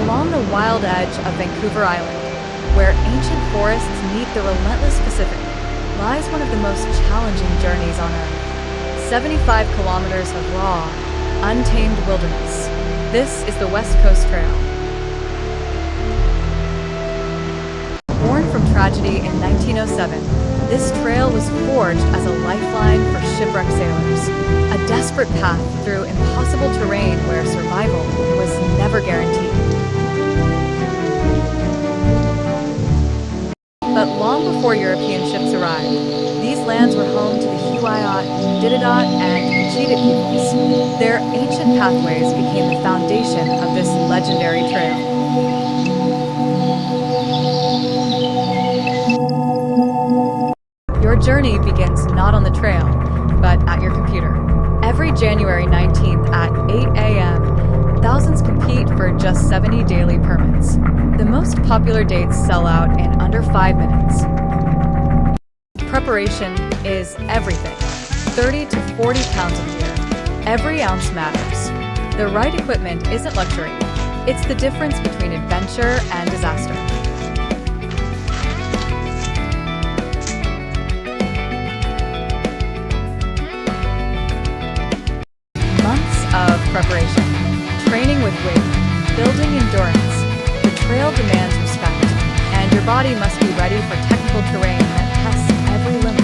along the wild edge of Vancouver Island, where ancient forests meet the relentless Pacific, lies one of the most challenging journeys on Earth. 75 kilometers of raw, untamed wilderness. This is the West Coast Trail. Born from tragedy in 1907, this trail was forged as a lifeline for shipwrecked sailors, a desperate path through impossible terrain where survival was never guaranteed. But long before European ships arrived, these lands were home to the Huu-ay-aht, and Pachena peoples. Their ancient pathways became the foundation of this legendary trail. Your journey begins not on the trail, but at your computer. Every January 19th at 8 a.m., thousands compete for just 70 daily permits. The most popular dates sell out in under 5 minutes. Preparation is everything. 30 to 40 pounds of gear. Every ounce matters. The right equipment isn't luxury. It's the difference between adventure and disaster. Of preparation, training with weight, building endurance. The trail demands respect, and your body must be ready for technical terrain that tests every limit.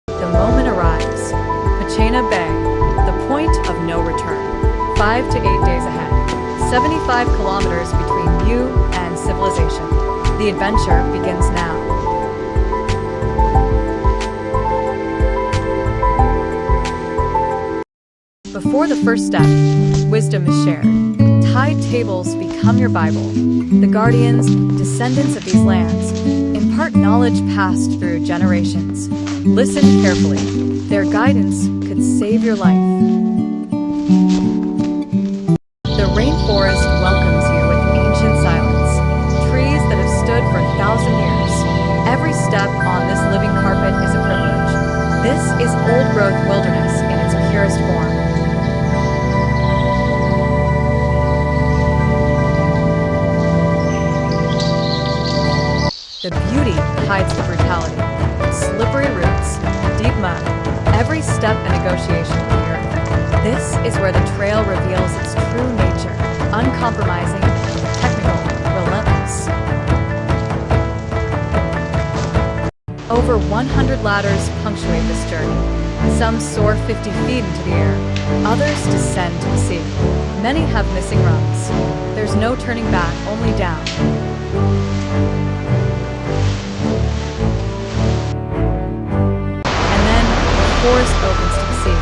The moment arrives. Pachena Bay, the point of no return. 5 to 8 days ahead. 75 kilometers between you and civilization. The adventure begins now. Before the first step, wisdom is shared. Tide tables become your Bible. The guardians, descendants of these lands, impart knowledge passed through generations. Listen carefully. Their guidance could save your life. The rainforest welcomes you with ancient silence. Trees that have stood for 1,000 years. Every step on this living carpet is a privilege. This is old-growth wilderness in its purest form. The beauty hides the brutality. Slippery roots, deep mud, every step a negotiation with the earth. This is where the trail reveals its true nature, uncompromising, technical, relentless. Over 100 ladders punctuate this journey. Some soar 50 feet into the air, others descend to the sea. Many have missing rungs. There's no turning back, only down. The forest opens to the sea.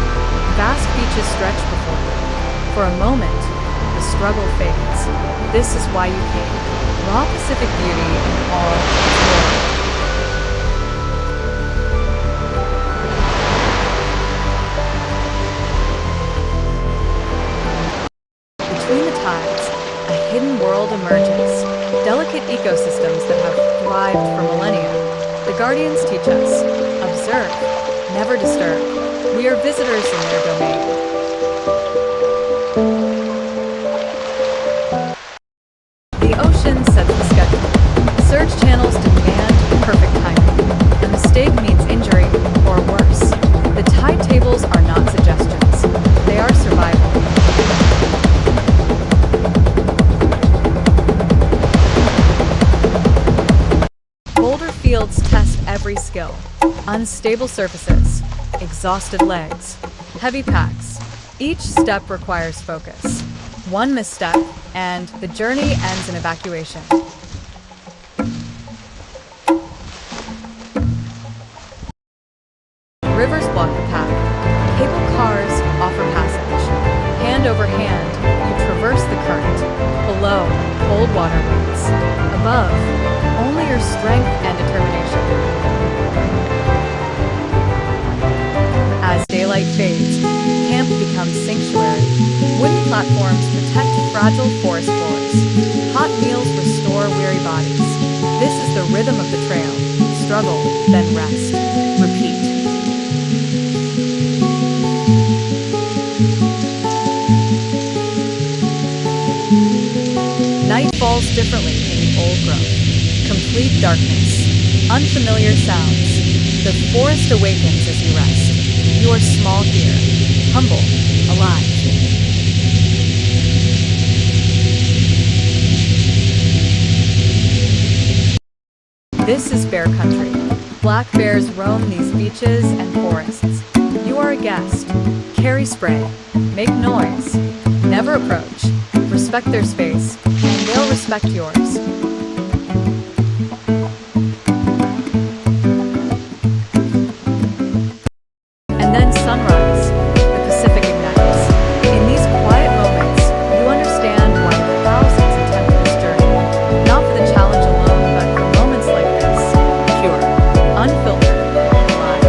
Vast beaches stretch before you. For a moment, the struggle fades. This is why you came. Raw Pacific beauty in all its glory. Between the tides, a hidden world emerges. Delicate ecosystems that have thrived for millennia. The guardians teach us, observe, never disturb. We are visitors in their domain. The ocean sets the schedule. Surge channels demand perfect timing. A mistake means injury or worse. The tide tables are not suggestions. They are survival. Boulder fields test every skill. Unstable surfaces, exhausted legs, heavy packs. Each step requires focus. One misstep, and the journey ends in evacuation. Rivers block the path. Cable cars offer passage. Hand over hand, you traverse the current. Below, cold water waits. Above, only your strength and determination. As daylight fades, camp becomes sanctuary. Wooden platforms protect fragile forest floors. Hot meals restore weary bodies. This is the rhythm of the trail. Struggle, then rest. Repeat. differently in the old growth. Complete darkness, unfamiliar sounds. The forest awakens as you rest. You are small here, humble, alive. This is bear country. Black bears roam these beaches and forests. You are a guest. Carry spray. Make noise. Never approach. Respect their space, and they'll respect yours. And then sunrise. The Pacific ignites. In these quiet moments, you understand why thousands attempt this journey. Not for the challenge alone, but for moments like this. Pure, unfiltered, alive.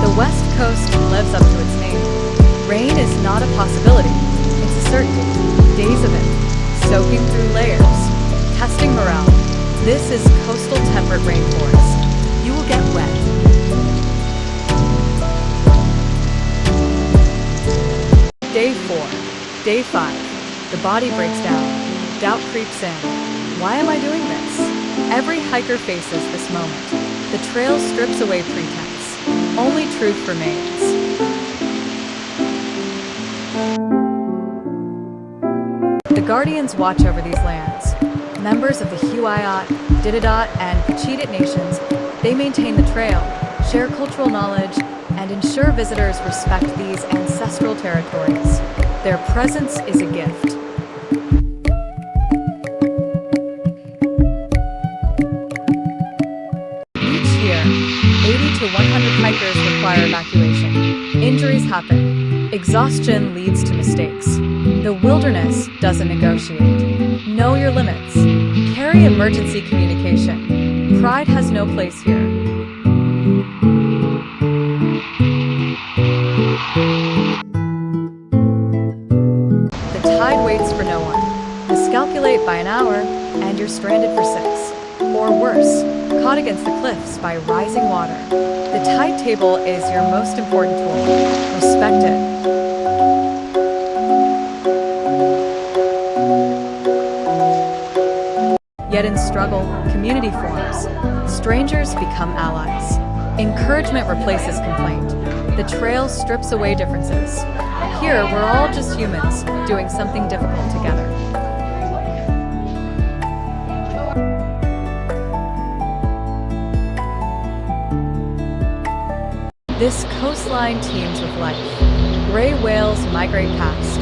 The West Coast lives up to its name. Rain is not a possibility, it's a certainty. Days of it, soaking through layers, testing morale. This is coastal temperate rainforest. You will get wet. Day 4, Day 5. The body breaks down. Doubt creeps in. Why am I doing this? Every hiker faces this moment. The trail strips away pretense. Only truth remains. The Guardians watch over these lands. Members of the Huu-ay-aht, and Pachena nations, they maintain the trail, share cultural knowledge, and ensure visitors respect these ancestral territories. Their presence is a gift. Each year, 80 to 100 hikers require evacuation. Injuries happen. Exhaustion leads to mistakes. The wilderness doesn't negotiate. Know your limits. Carry emergency communication. Pride has no place here. The tide waits for no one. Miscalculate by an hour, and you're stranded for 6. Or worse, caught against the cliffs by rising water. The tide table is your most important tool. Respect it. Yet in struggle, community forms. Strangers become allies. Encouragement replaces complaint. The trail strips away differences. Here, we're all just humans, doing something difficult together. This coastline teems with life. Gray whales migrate past.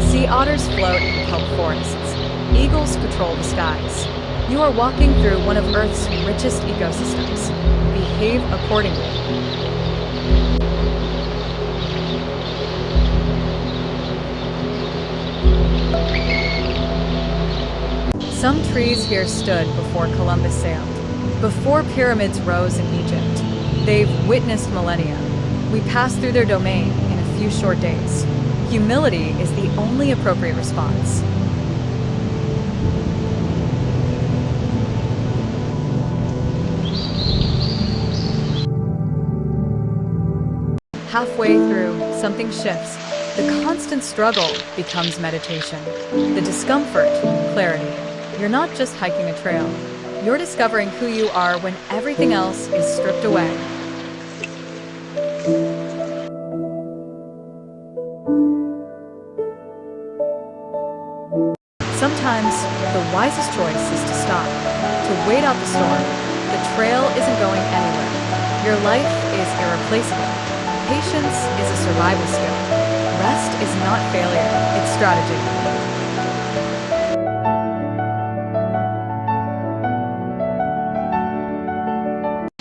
Sea otters float in kelp forests. Eagles patrol the skies. You are walking through one of Earth's richest ecosystems. Behave accordingly. Some trees here stood before Columbus sailed, before pyramids rose in Egypt. They've witnessed millennia. We pass through their domain in a few short days. Humility is the only appropriate response. Halfway through, something shifts. The constant struggle becomes meditation. The discomfort, clarity. You're not just hiking a trail. You're discovering who you are when everything else is stripped away. Sometimes, the wisest choice is to stop, to wait out the storm. The trail isn't going anywhere. Your life is irreplaceable. Patience is a survival skill. Rest is not failure, it's strategy.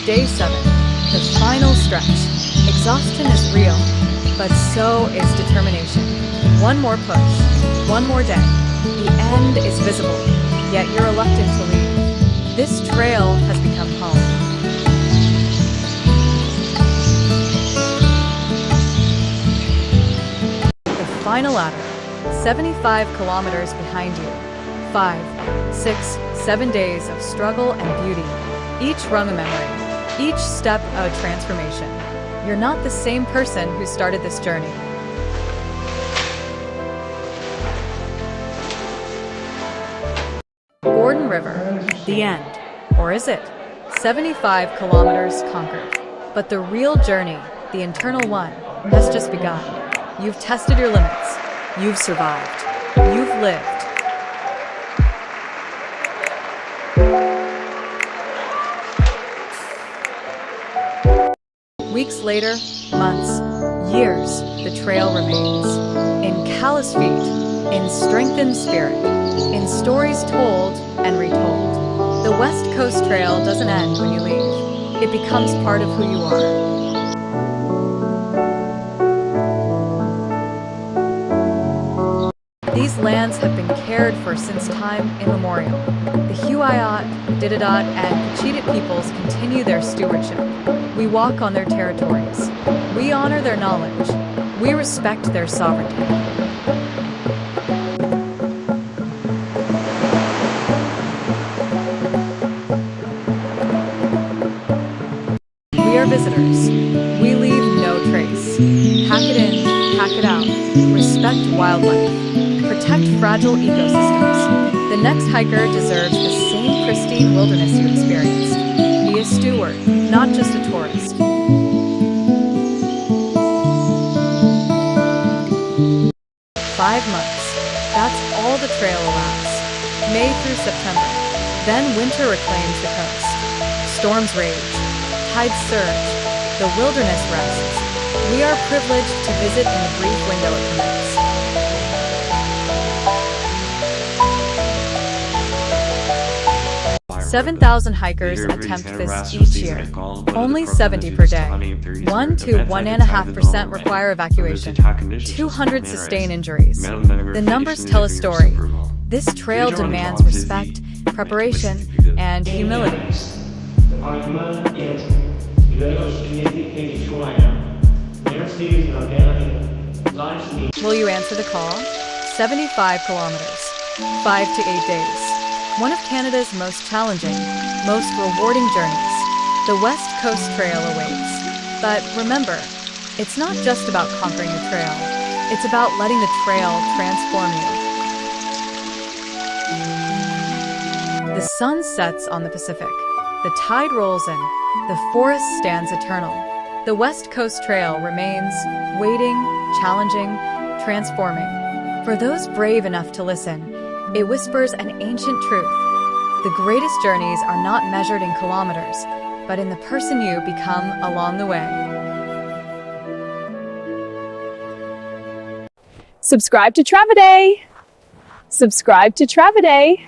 Day 7, the final stretch. Exhaustion is real, but so is determination. One more push, one more day. The end is visible, yet you're reluctant to leave. This trail has become home. The final ladder, 75 kilometers behind you. 5, 6, 7 days of struggle and beauty. Each rung a memory. Each step a transformation. You're not the same person who started this journey. The end. Or is it? 75 kilometers conquered. But the real journey, the internal one, has just begun. You've tested your limits. You've survived. You've lived. Weeks later, months, years, the trail remains. In callous feet, in strengthened spirit, in stories told and retold. The West Coast Trail doesn't end when you leave. It becomes part of who you are. These lands have been cared for since time immemorial. The Huu-ay-aht, Huu-ay-aht, and Pachena peoples continue their stewardship. We walk on their territories. We honor their knowledge. We respect their sovereignty. We are visitors. We leave no trace. Pack it in, pack it out. Respect wildlife. Protect fragile ecosystems. The next hiker deserves the same pristine wilderness you experienced. Be a steward, not just a tourist. Five months. That's all the trail allows. May through September. Then winter reclaims the coast. Storms rage. Tides surge. The wilderness rests. We are privileged to visit in the brief window it permits. 7,000 hikers attempt this each year. Only 70 per day. 1 to 1.5% require evacuation. 200 sustain injuries. The numbers tell a story. This trail demands respect, preparation, and humility. Will you answer the call? 75 kilometers. 5 to 8 days. One of Canada's most challenging, most rewarding journeys. The West Coast Trail awaits. But remember, it's not just about conquering the trail. It's about letting the trail transform you. The sun sets on the Pacific. The tide rolls in. The forest stands eternal. The West Coast Trail remains waiting, challenging, transforming. For those brave enough to listen, it whispers an ancient truth. The greatest journeys are not measured in kilometers, but in the person you become along the way. Subscribe to Travaday! Subscribe to Travaday!